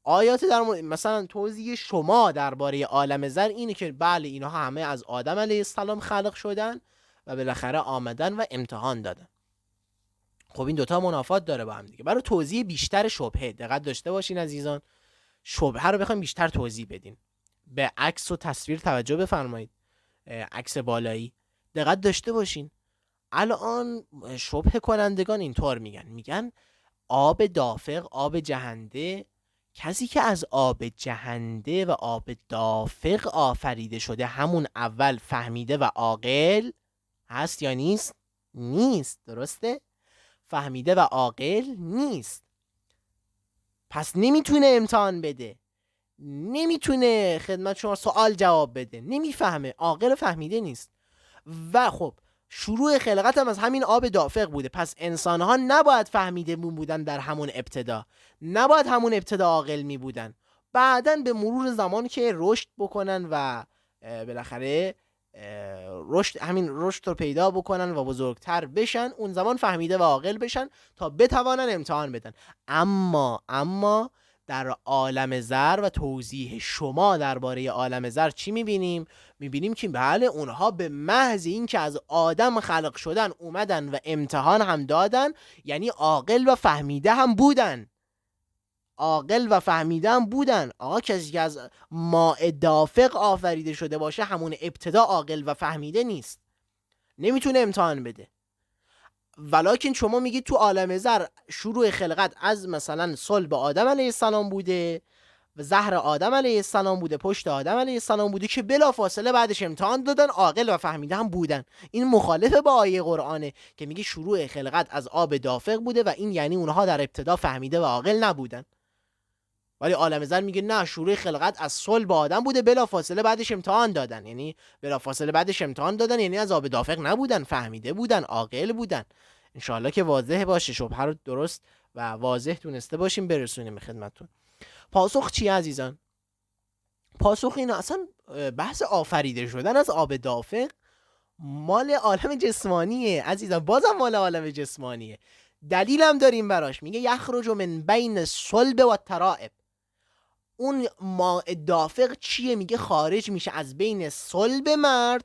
Speaker 1: آیات در مثلا توضیح شما درباره عالم زر اینه که بله اینها همه از آدم علیه السلام خلق شدن و بالاخره آمدن و امتحان دادن. خب این دوتا منافات داره با هم دیگه. برای توضیح بیشتر شبهه دقت داشته باشین عزیزان، شبهه رو بخوایم بیشتر توضیح بدین. به عکس و تصویر توجه بفرمایید، عکس بالایی دقت داشته باشین. الان شبهه کنندگان اینطور میگن آب دافق، آب جهنده، کسی که از آب جهنده و آب دافق آفریده شده همون اول فهمیده و عاقل هست یا نیست؟ نیست. درسته؟ فهمیده و عاقل نیست، پس نمیتونه امتحان بده، نمیتونه خدمت شما سوال جواب بده، نمیفهمه، عاقل فهمیده نیست. و خب شروع خلقت هم از همین آب دافق بوده، پس انسان ها نباید فهمیده بودن در همون ابتدا، نباید همون ابتدا عاقل می بودن. بعداً به مرور زمان که رشد بکنن و بالاخره همین رشد رو پیدا بکنن و بزرگتر بشن، اون زمان فهمیده و عاقل بشن تا بتوانن امتحان بدن. اما در عالم زر و توضیح شما درباره عالم زر چی میبینیم؟ میبینیم که بله اونها به محض این که از آدم خلق شدن اومدن و امتحان هم دادن، یعنی عاقل و فهمیده هم بودن. آقا کسی که از ماء دافق آفریده شده باشه همون ابتدا عاقل و فهمیده نیست، نمیتونه امتحان بده. ولکن شما میگید تو عالم زر شروع خلقت از مثلا صلب آدم علیه السلام بوده و زهر آدم علیه السلام بوده، پشت آدم علیه السلام بوده که بلافاصله بعدش امتحان دادن، عاقل و فهمیده هم بودن. این مخالف با آیه قرآنه که میگه شروع خلقت از آب دافق بوده و این یعنی اونها در ابتدا فهمیده و عاقل نبودن. ولی عالم زر میگه نه، شروع خلقت از صلب آدم بوده، بلافاصله بعدش امتحان دادن. یعنی بلافاصله بعدش امتحان دادن یعنی از آب دافق نبودن، فهمیده بودن، عاقل بودن. انشالله که واضح باشه، شبهه رو درست و واضح تونسته باشیم برسونیم خدمتتون. پاسخ چیه عزیزان؟ پاسخ اینه اصلا بحث آفریده شدن از آب دافق مال عالم جسمانیه عزیزان، بازم مال عالم جسمانیه. دلیلم داریم براش، میگه یخرج من بین الصلب و الترائب. اون ماء دافق چیه؟ میگه خارج میشه از بین صلب مرد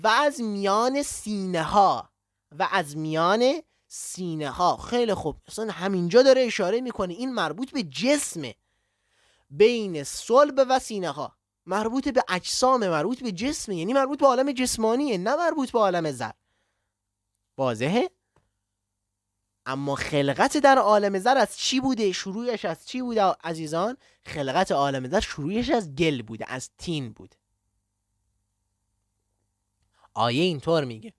Speaker 1: و از میان سینه ها خیلی خوب، اصلا همینجا داره اشاره میکنه این مربوط به جسمه، بین صلب و سینه ها، مربوط به اجسام، مربوط به جسمه، یعنی مربوط به عالم جسمانیه، نه مربوط به عالم زر. واضحه؟ اما خلقت در عالم زر از چی بوده؟ شروعش از چی بوده عزیزان؟ خلقت عالم زر شروعش از گل بوده، از تین بوده. آیه اینطور میگه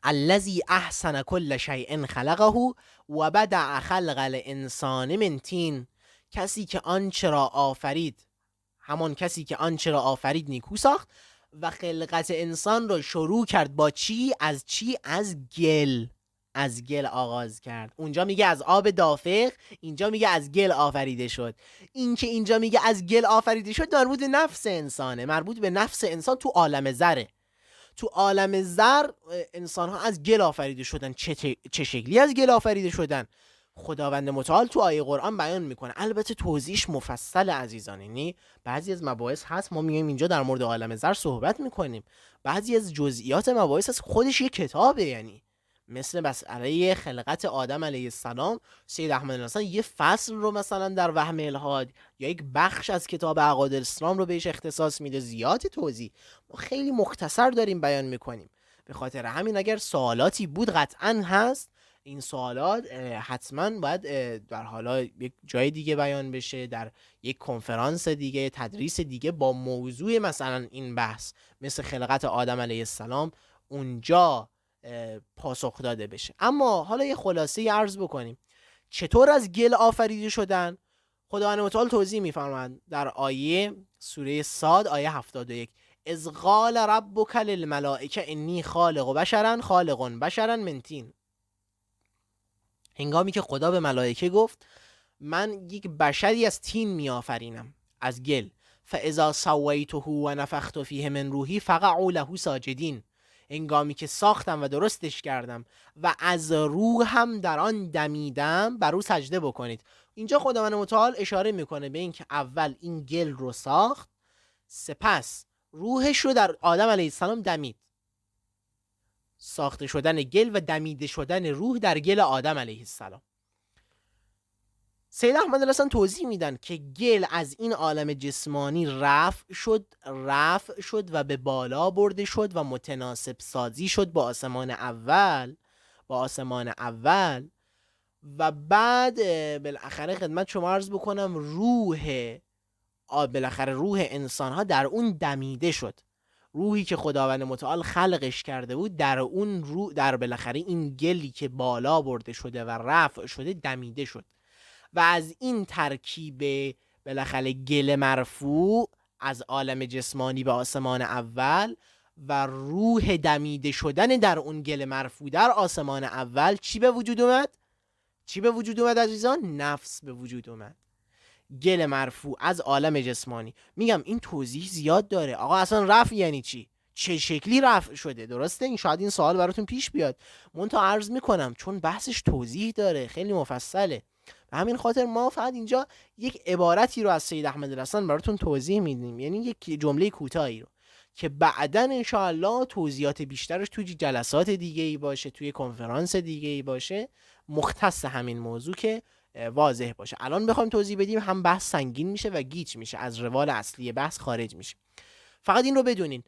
Speaker 1: الذی احسن کل شیء خلقه و بدع خلق الانسان من طین. کسی که آنچه را آفرید، همان کسی که آنچه را آفرید نیکو ساخت و خلقت انسان را شروع کرد با چی؟ از چی؟ از گل. از گل آغاز کرد. اونجا میگه از آب دافق، اینجا میگه از گل آفریده شد. این که اینجا میگه از گل آفریده شد مربوط به نفس انسانه، مربوط به نفس انسان تو عالم زره. تو عالم زر انسان ها از گل آفریده شدن. چه شکلی از گل آفریده شدن؟ خداوند متعال تو آیه قرآن بیان میکنه، البته توضیحش مفصل عزیزان، یعنی بعضی از مباحث هست ما میایم اینجا در مورد عالم زر صحبت میکنیم، بعضی از جزئیات مباحث از خودش یه کتابه، یعنی مثل مسئله خلقت آدم علیه السلام سید احمد الحسن یه فصل رو مثلا در وهم الهاد یا یک بخش از کتاب عقاید الاسلام رو بهش اختصاص میده، زیاد توضیح، ما خیلی مختصر داریم بیان میکنیم. به خاطر همین اگر سوالاتی بود قطعا هست، این سوالات حتما باید در حالا یک جای دیگه بیان بشه، در یک کنفرانس دیگه، تدریس دیگه با موضوع مثلا این بحث مثل خلقت آدم علیه السلام اونجا پاسخ داده بشه. اما حالا یه خلاصه عرض بکنیم چطور از گل آفریده شدن. خداوند متعال توضیح میفرماید در آیه سوره صاد آیه 71 اذ قال ربک للملائکه انی خالق بشرا من طین. هنگامی که خدا به ملائکه گفت من یک بشری از طین میآفرینم، از گل. فاذا سویته و نفخت فیه من روحی فقعوا له ساجدین. هنگامی که ساختم و درستش کردم و از روحم در آن دمیدم بر او سجده بکنید. اینجا خداوند متعال اشاره میکنه به این که اول این گل رو ساخت، سپس روحش رو در آدم علیه السلام دمید. ساخته شدن گل و دمیده شدن روح در گل آدم علیه السلام. سید احمد الحسن توضیح میدن که گل از این عالم جسمانی رفع شد و به بالا برده شد و متناسب سازی شد با آسمان اول و بعد بالاخره خدمت شما عرض بکنم روح انسان ها در اون دمیده شد. روحی که خداوند متعال خلقش کرده بود در اون در بالاخره این گلی که بالا برده شده و رفع شده دمیده شد و از این ترکیب بالاخره گل مرفوع از عالم جسمانی به آسمان اول و روح دمیده شدن در اون گل مرفوع در آسمان اول چی به وجود اومد عزیزان؟ نفس به وجود اومد. گل مرفوع از عالم جسمانی. میگم این توضیح زیاد داره. آقا اصلا رفع یعنی چی؟ چه شکلی رفع شده؟ درسته؟ این شاید این سوال براتون پیش بیاد. منتها عرض میکنم چون بحثش توضیح داره، خیلی مفصله، به همین خاطر ما فقط اینجا یک عبارتی رو از سید احمد الحسن براتون توضیح میدیم، یعنی یک جمله کوتاهی رو که بعداً انشاءالله توضیحات بیشترش توی جلسات دیگه ای باشه، توی کنفرانس دیگه ای باشه مختص همین موضوع که واضح باشه. الان بخوایم توضیح بدیم هم بحث سنگین میشه و گیج میشه، از روال اصلی بحث خارج میشه. فقط این رو بدونین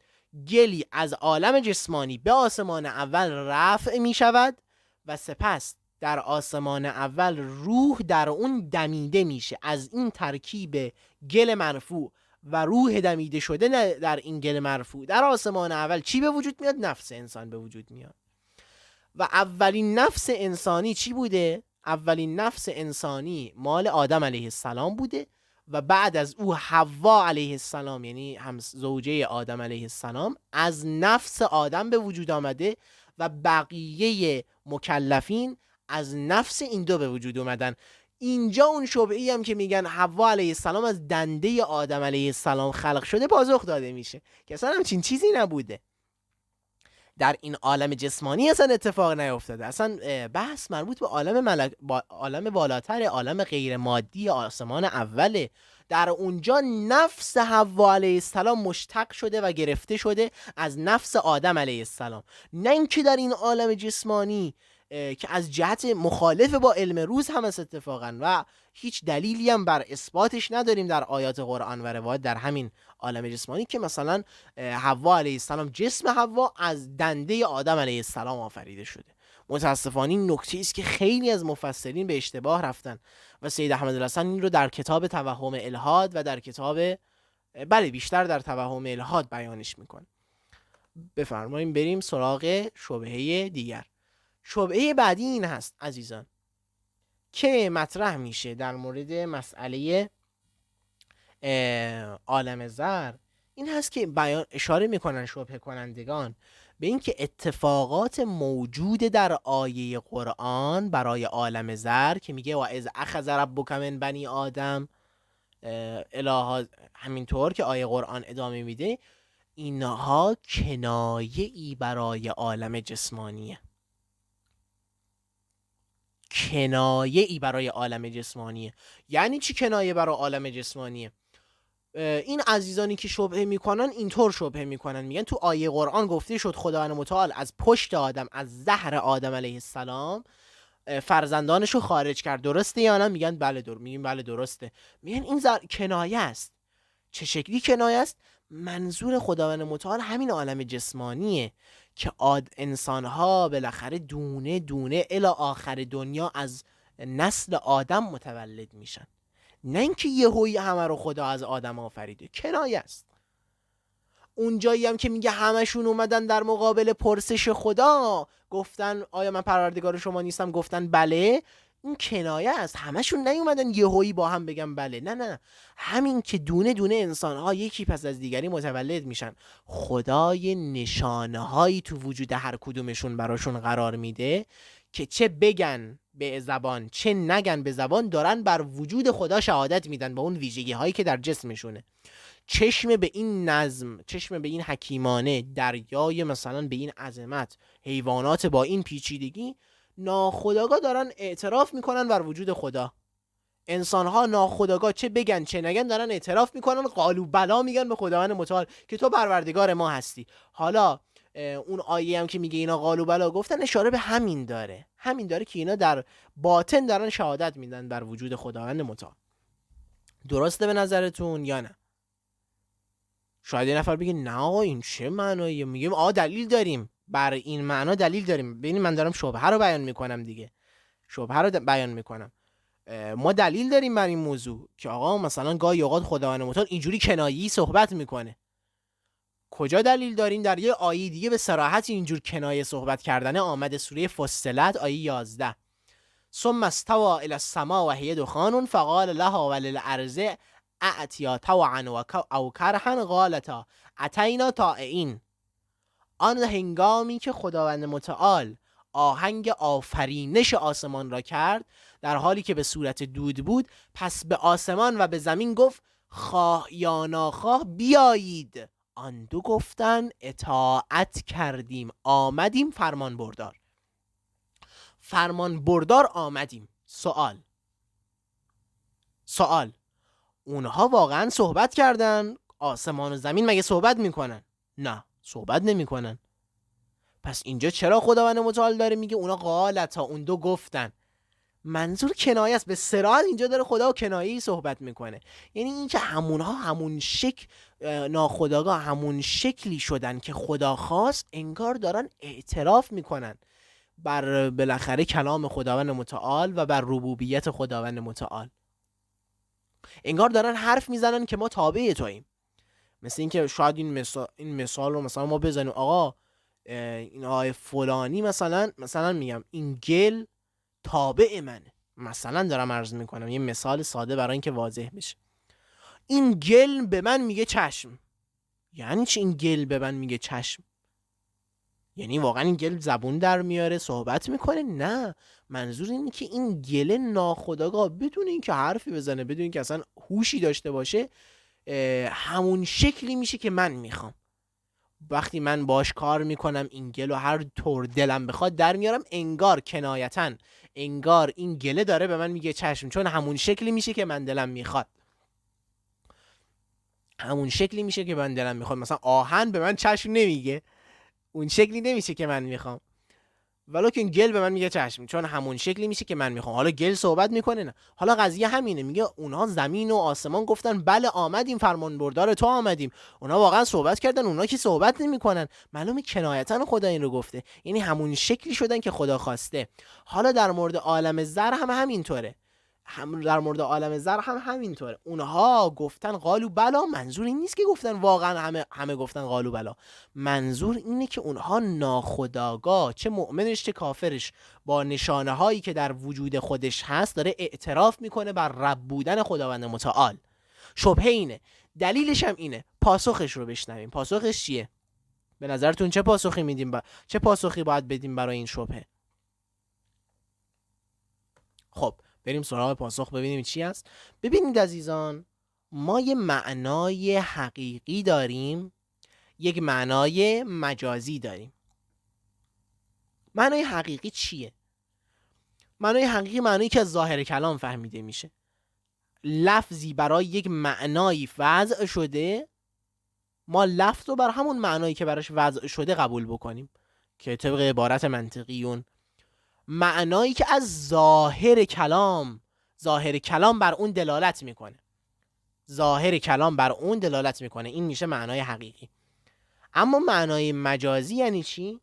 Speaker 1: گلی از عالم جسمانی به آسمان اول رفع میشود و سپس در آسمان اول روح در اون دمیده میشه. از این ترکیب گل مرفوع و روح دمیده شده در این گل مرفوع در آسمان اول چی به وجود میاد؟ نفس انسان به وجود میاد. و اولین نفس انسانی چی بوده؟ اولین نفس انسانی مال آدم علیه السلام بوده و بعد از او حوا علیه السلام، یعنی هم زوجه آدم علیه السلام، از نفس آدم به وجود آمده و بقیه مکلفین از نفس این دو به وجود اومدن. اینجا اون شبهه‌ای هم که میگن حوا علیه السلام از دنده آدم علیه السلام خلق شده پاسخ داده میشه که اصلا همچین چیزی نبوده. در این عالم جسمانی اصلا اتفاق نیفتاده. اصلا بحث مربوط به عالم بالاتر، عالم غیر مادی آسمان اوله. در اونجا نفس حوا علیه السلام مشتق شده و گرفته شده از نفس آدم علیه السلام، نه اینکه در این عالم جسمانی که از جهت مخالف با علم روز هم است اتفاقا و هیچ دلیلی هم بر اثباتش نداریم در آیات قرآن و روایات در همین عالم جسمانی که مثلا حوا علیه السلام، جسم حوا از دنده آدم علیه السلام آفریده شده. متاسفانه این نکته است که خیلی از مفسرین به اشتباه رفتن و سید احمد الحسن این رو در کتاب توهم الهاد و در کتاب بیشتر در توهم الهاد بیانش میکنه. بفرماییم بریم سراغ شبهه دیگر. شبهه بعدی این هست عزیزان که مطرح میشه در مورد مسئله عالم زر، این هست که اشاره میکنن شبهه کنندگان به این که اتفاقات موجود در آیه قرآن برای عالم زر که میگه و اذ اخذ ربک من بنی آدم الها، همینطور که آیه قرآن ادامه میده، اینها کنایه ای برای عالم جسمانیه. کنایه ای برای عالم جسمانیه. یعنی چی کنایه برای عالم جسمانیه؟ این عزیزانی که شبهه میکنن اینطور شبهه میکنن، میگن تو آیه قرآن گفته شد خداوند متعال از پشت آدم، از زهر آدم علیه السلام فرزندانشو خارج کرد. درسته یا نه؟ میگن بله میگیم بله درسته. میگن این کنایه است. چه شکلی کنایه است؟ منظور خداوند متعال همین عالم جسمانیه که انسانها بالاخره دونه دونه الی آخر دنیا از نسل آدم متولد میشن، نه اینکه یهویی همه رو خدا از آدم آفریده. کنایه است. اون جایی هم که میگه همشون اومدن در مقابل پرسش خدا گفتن آیا من پروردگار شما نیستم، گفتن بله، این کنایه است. همشون نیومدن یهویی با هم بگن بله، نه، همین که دونه دونه انسان‌ها یکی پس از دیگری متولد میشن، خدای نشانه هایی تو وجود هر کدومشون براشون قرار میده که چه بگن به زبان چه نگن به زبان دارن بر وجود خدا شهادت میدن با اون ویژگی هایی که در جسمشونه. چشم به این نظم، چشم به این حکیمانه، دریای مثلا به این عظمت، حیوانات با این پیچیدگی، ناخودآگاه دارن اعتراف میکنن بر وجود خدا. انسان‌ها ناخودآگاه چه بگن چه نگن دارن اعتراف میکنن، قالوا بلا میگن به خداوند متعال که تو پروردگار ما هستی. حالا اون آیه هم که میگه اینا قالوا بلا گفتن اشاره به همین داره که اینا در باطن دارن شهادت میدن بر وجود خداوند متعال. درسته به نظرتون یا نه؟ شاید یه نفر بگه نه آقا این چه معناییه؟ میگیم دلیل داریم بر این معنا، دلیل داریم. ببینید من دارم شبهه رو بیان میکنم دیگه، شبهه رو بیان میکنم. ما دلیل داریم بر این موضوع که آقا مثلا گاهی اوقات خداوند متعال اینجوری کنایه‌ای صحبت میکنه. کجا دلیل داریم؟ در یه آیه دیگه به صراحت اینجور کنایه صحبت کردن آمده، سوره فصلت آیه 11. ثم استوى الى السماء وهي دخان فقال لها وللارض ائتیا طوعا او کرها قالتا اتینا طائعین. آن هنگامی که خداوند متعال آهنگ آفرینش آسمان را کرد در حالی که به صورت دود بود، پس به آسمان و به زمین گفت خواه یا ناخواه بیایید. آن دو گفتن اطاعت کردیم، آمدیم فرمان بردار آمدیم. سوال اونها واقعا صحبت کردن؟ آسمان و زمین مگه صحبت میکنن؟ نه، صحبت نمیکنن. پس اینجا چرا خداوند متعال داره میگه اونا قالتا، اون دو گفتن؟ منظور کنایه است. به صراحت اینجا داره خدا کنایه‌ای صحبت میکنه، یعنی اینکه همونها همون شکل ناخودآگاه همون شکلی شدن که خدا خواست، انگار دارن اعتراف میکنن بر بالاخره کلام خداوند متعال و بر ربوبیت خداوند متعال. انگار دارن حرف میزنن که ما تابع توییم. مثل این که شاید این مثال رو مثلا ما بزنیم، آقا این آقای فلانی مثلا میگم این گل تابع منه، مثلا دارم عرض میکنم یه مثال ساده برای اینکه واضح بشه. این گل به من میگه چشم. یعنی چی این گل به من میگه چشم؟ یعنی واقعا این گل زبون در میاره صحبت میکنه؟ نه، منظور اینه که این گل ناخودآگاه بدون اینکه حرفی بزنه، بدون اینکه اصلا هوشی داشته باشه، همون شکلی میشه که من میخوام. وقتی من باش کار میکنم این گل رو هر طور دلم بخواد در میارم، انگار کنایتاً انگار این گله داره به من میگه چشم، چون همون شکلی میشه که من دلم میخواد. همون شکلی میشه که من دلم میخواد. مثلا آهن به من چشم نمیگه، اون شکلی نمیشه که من میخوام، ولکن گل به من میگه چشم، چون همون شکلی میشه که من میخوام. حالا گل صحبت میکنه؟ نه. حالا قضیه همینه، میگه اونها زمین و آسمان گفتن بله آمدیم، فرمان بردار تو آمدیم. اونها واقعا صحبت کردن؟ اونها که صحبت نمیکنن. معلومه کنایتا خدا این رو گفته، یعنی همون شکلی شدن که خدا خواسته. حالا در مورد عالم زر هم همینطوره. همینطوره. اونها گفتن قالوا بلا، منظور این نیست که گفتن واقعا همه گفتن قالوا بلا. منظور اینه که اونها ناخودآگاه، چه مؤمنش چه کافرش، با نشانه هایی که در وجود خودش هست داره اعتراف میکنه بر رب بودن خداوند متعال. شبهه اینه، دلیلش هم اینه. پاسخش رو بشنویم. پاسخش چیه؟ به نظرتون چه پاسخی میدیم چه پاسخی باید بدیم برای این شبهه؟ خب بریم سراغ پاسخ ببینیم چی هست. ببینید عزیزان، ما یه معنای حقیقی داریم، یک معنای مجازی داریم. معنای حقیقی چیه؟ معنای حقیقی معنایی که از ظاهر کلام فهمیده میشه. لفظی برای یک معنایی وضع شده، ما لفظ رو بر همون معنایی که براش وضع شده قبول بکنیم، که طبق عبارت منطقیون معنایی که از ظاهر کلام بر اون دلالت میکنه. ظاهر کلام بر اون دلالت میکنه، این میشه معنای حقیقی. اما معنای مجازی یعنی چی؟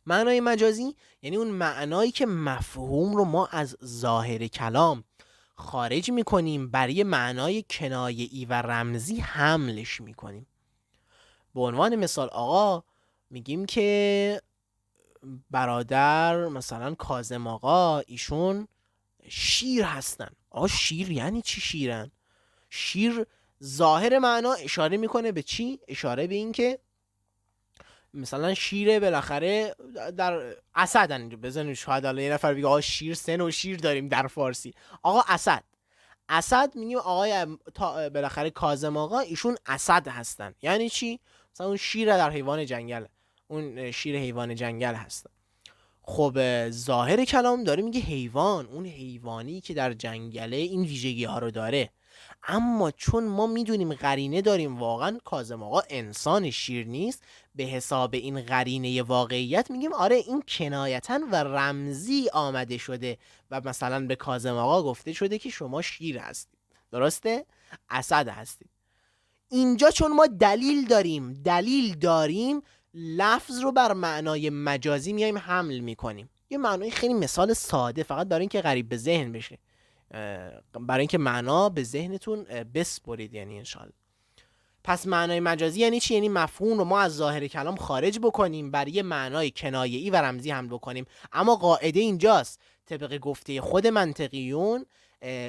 Speaker 1: معنای مجازی یعنی اون معنایی که مفهوم رو ما از ظاهر کلام خارج میکنیم، برای معنای کنایه‌ای و رمزی حملش میکنیم. به عنوان مثال آقا میگیم که برادر مثلا کاظم آقا ایشون شیر هستن. آقا شیر یعنی چی شیرن؟ شیر ظاهر معنا اشاره میکنه به چی؟ اشاره به این که مثلا شیر بالاخره در اسدن. بزنید شاید الان یه نفر بگه آقا شیر سه نوع شیر داریم در فارسی. آقا اسد میگیم آقای بالاخره کاظم آقا ایشون اسد هستن. یعنی چی؟ مثلا اون شیر در حیوان جنگل، اون شیر حیوان جنگل هستن. خب ظاهر کلام داره میگه حیوان، اون حیوانی که در جنگله این ویژگی ها رو داره. اما چون ما میدونیم قرینه داریم واقعا کاظم آقا انسان شیر نیست، به حساب این قرینه واقعیت میگیم آره این کنایتا و رمزی آمده شده و مثلا به کاظم آقا گفته شده که شما شیر هستید، درسته؟ اسد هستید. اینجا چون ما دلیل داریم لفظ رو بر معنای مجازی میایم حمل میکنیم. یه معنای خیلی مثال ساده، فقط برای اینکه غریب به ذهن بشه، برای اینکه معنا به ذهنتون بسپرید، یعنی انشالله. پس معنای مجازی یعنی چی؟ یعنی مفهوم رو ما از ظاهر کلام خارج بکنیم، برای یه معنای کنایه‌ای و رمزی حمل بکنیم. اما قاعده اینجاست، طبق گفته خود منطقیون،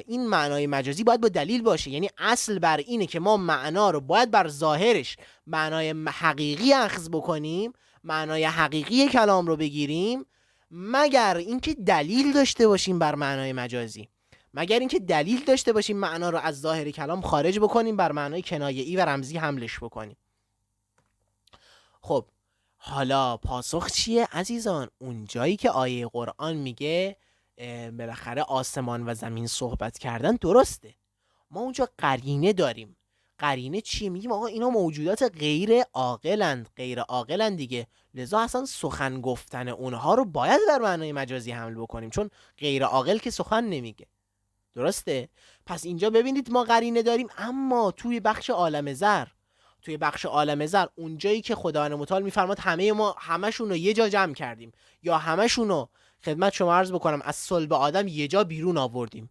Speaker 1: این معنای مجازی باید با دلیل باشه. یعنی اصل بر اینه که ما معنا رو باید بر ظاهرش معنای حقیقی اخذ بکنیم، معنای حقیقی کلام رو بگیریم، مگر اینکه دلیل داشته باشیم بر معنای مجازی. مگر اینکه دلیل داشته باشیم معنا رو از ظاهر کلام خارج بکنیم، بر معنای کنایه‌ای و رمزی حملش بکنیم. خب حالا پاسخ چیه عزیزان؟ اون جایی که آیه قرآن میگه بالاخره آسمان و زمین صحبت کردن، درسته، ما اونجا قرینه داریم. قرینه چیه؟ میگیم آقا اینا موجودات غیر عاقلند دیگه، لذا اصلا سخن گفتن اونها رو باید در معنای مجازی حمل بکنیم، چون غیر عاقل که سخن نمیگه، درسته؟ پس اینجا ببینید ما قرینه داریم. اما توی بخش عالم زر توی بخش عالم زر اونجایی که خداوند متعال میفرماد همه ما همشون رو یه جا جمع کردیم یا همشون رو خدمت شما عرض بکنم از صلب آدم یه جا بیرون آوردیم،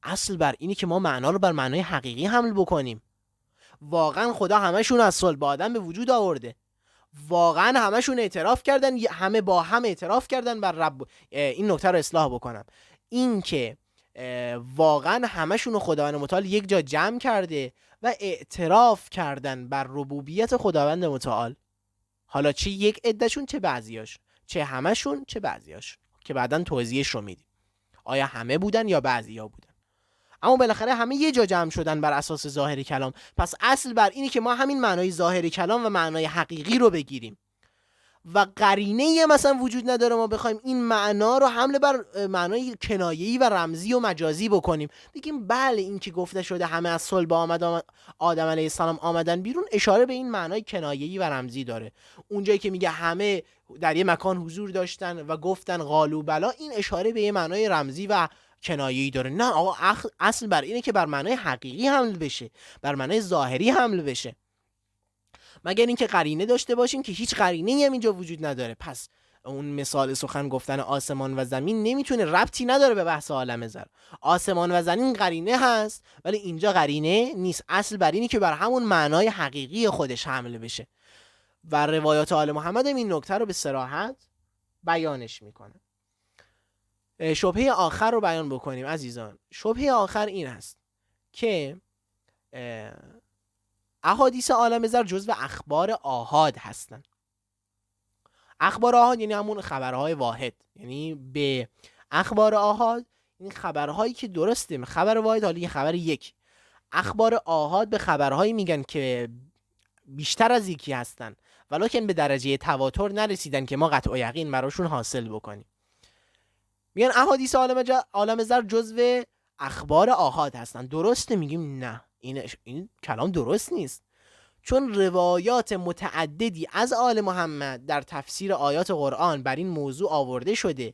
Speaker 1: اصل بر اینی که ما معنا رو بر معنای حقیقی حمل بکنیم. واقعا خدا همشون از صلب آدم به وجود آورده، واقعا همشون اعتراف کردن، همه با هم اعتراف کردن بر رب. این نکته رو اصلاح بکنم، این که واقعا همشون رو خداوند متعال یک جا جمع کرده و اعتراف کردن بر ربوبیت خداوند متعال، حالا چه یک عدهشون چه بعضیاش، چه همشون چه بعضیاش، که بعداً توضیحش رو میدیم آیا همه بودن یا بعضیا بودن. اما بالاخره همه یه جا جمع شدن بر اساس ظاهر کلام. پس اصل بر اینه که ما همین معنای ظاهر کلام و معنای حقیقی رو بگیریم و قرینه مثلا وجود نداره ما بخوایم این معنا رو حمله بر معنای کنایه‌ای و رمزی و مجازی بکنیم، بگیم بله این که گفته شده همه از صلب آدم علیه السلام آمدن بیرون اشاره به این معنای کنایه‌ای و رمزی داره. اونجایی که میگه همه در یه مکان حضور داشتن و گفتن قالوا بلا، این اشاره به یه معنای رمزی و کنایه‌ای داره. نه آقا، اصل بر اینه که بر معنای حقیقی حمل بشه، بر معنای ظاهری حمل بشه، مگر اینکه قرینه داشته باشیم که هیچ قرینه‌ای هم اینجا وجود نداره. پس اون مثال سخن گفتن آسمان و زمین نمیتونه، ربطی نداره به بحث عالم زر. آسمان و زمین قرینه هست ولی اینجا قرینه نیست، اصل بر اینه که بر همون معنای حقیقی خودش حمل بشه و روایات آل محمد این نکته رو به صراحت بیانش میکنه. شبهه آخر رو بیان بکنیم عزیزان. شبهه آخر این است که احادیث عالم زر جزو اخبار آحاد هستن. اخبار آحاد یعنی همون خبرهای واحد، یعنی به اخبار آحاد این خبرهایی که درسته، خبر واحد حالا یه خبر یک. اخبار آحاد به خبرهایی میگن که بیشتر از یکی هستن ولکن به درجه تواتر نرسیدن که ما قطع و یقین براشون حاصل بکنیم. میگن احادیث عالم زر جزو اخبار آحاد هستن. درسته؟ میگیم نه، این کلام درست نیست، چون روایات متعددی از آل محمد در تفسیر آیات قرآن بر این موضوع آورده شده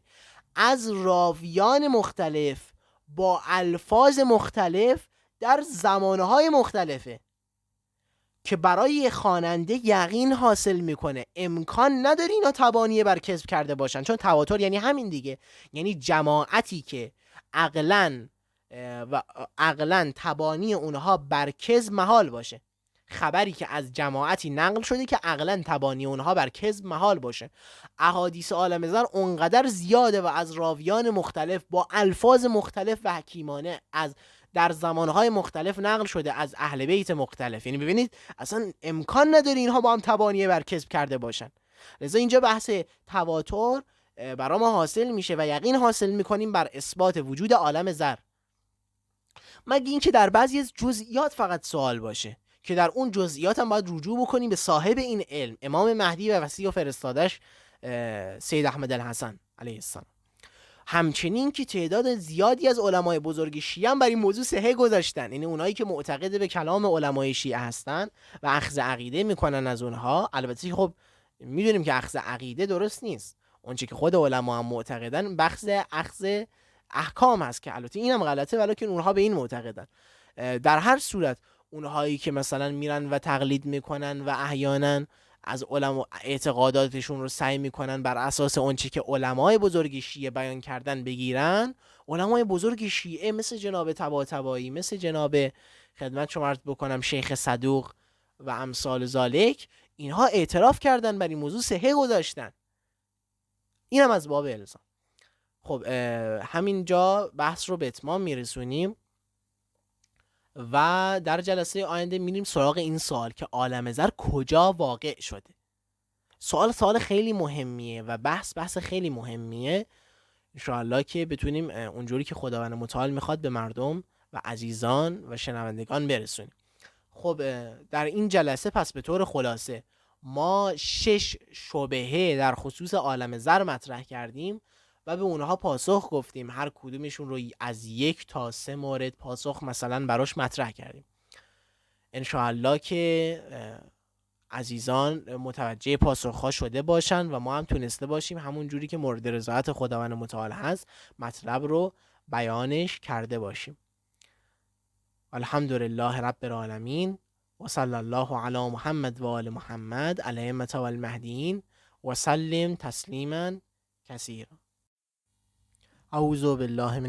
Speaker 1: از راویان مختلف با الفاظ مختلف در زمانهای مختلفه که برای خواننده یقین حاصل میکنه. امکان نداره اینا تبانی بر کذب کرده باشن، چون تواتر یعنی همین دیگه، یعنی جماعتی که عقلاً تبانی اونها بر کذب محال باشه. خبری که از جماعتی نقل شده که عقلاً تبانی اونها بر کذب محال باشه. احادیث عالم زر اونقدر زیاده و از راویان مختلف با الفاظ مختلف و حکیمانه از در زمانهای مختلف نقل شده از اهل بیت مختلف، یعنی ببینید اصلا امکان نداره اینها با هم تبانی بر کذب کرده باشن. لذا اینجا بحث تواتر برای ما حاصل میشه و یقین حاصل میکنیم بر اثبات وجود عالم زر، مگه اینکه در بعضی از جزئیات فقط سوال باشه که در اون جزئیات هم باید رجوع بکنیم به صاحب این علم، امام مهدی و وصی و فرستادش سید احمد الحسن علیه السلام. همچنین که تعداد زیادی از علمای بزرگ شیعه هم بر این موضوع صحه گذاشتن، یعنی اونایی که معتقد به کلام علمای شیعه هستن و اخذ عقیده میکنن از اونها. البته خب میدونیم که اخذ عقیده درست نیست، اونچه که خود علما هم معتقدن بخش اخذ احکام هست که البته اینم غلطه، ولی که اونها به این معتقدن. در هر صورت اونهایی که مثلا میرن و تقلید میکنن و احیانا از علما اعتقاداتشون رو سعی میکنن بر اساس اونچه که علمای بزرگ شیعه بیان کردن بگیرن، علمای بزرگ شیعه مثل جناب طباطبایی، مثل جناب خدمت شما عرض بکنم شیخ صدوق و امثال ذالک، اینها اعتراف کردن بر این موضوع صحه گذاشتن. اینم از باب الزام. خب همینجا بحث رو به اتمام میرسونیم و در جلسه آینده میریم سراغ این سوال که عالم زر کجا واقع شده. سوال خیلی مهمیه و بحث خیلی مهمیه، انشاءالله که بتونیم اونجوری که خداوند متعال میخواد به مردم و عزیزان و شنوندگان برسونیم. خب در این جلسه پس به طور خلاصه ما 6 شبهه در خصوص عالم زر مطرح کردیم و به اونها پاسخ گفتیم، هر کدومشون رو از 1 تا 3 مورد پاسخ مثلا براش مطرح کردیم. انشاءالله که عزیزان متوجه پاسخ‌ها شده باشن و ما هم تونسته باشیم همون جوری که مورد رضایت خداوند متعال هست مطلب رو بیانش کرده باشیم. الحمدلله رب العالمین و صلی الله علی محمد و آل محمد الائمة و المهدیین و سلم تسلیما کثیرا. اعوذ بالله من